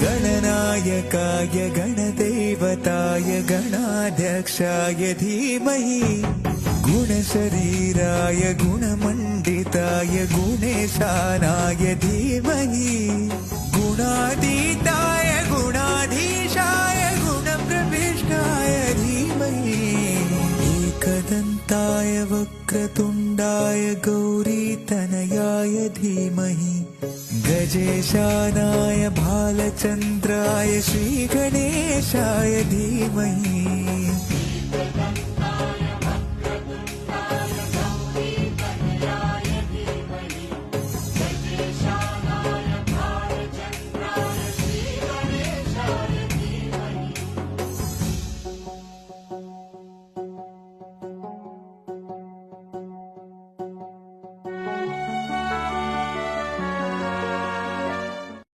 गणनायकाय गणदेवताय गणाध्यक्षाय धीमहि गुणशरीराय गुणमण्डिताय गुणेशानाय धीमहि गुणातीताय गुणाधीशाय गुणप्रविष्टाय धीमहि एकदन्ताय वक्रतुण्डाय गौरीतनयाय धीमहि गजेशानाय भालचन्द्राय श्रीगणेशाय धीमहि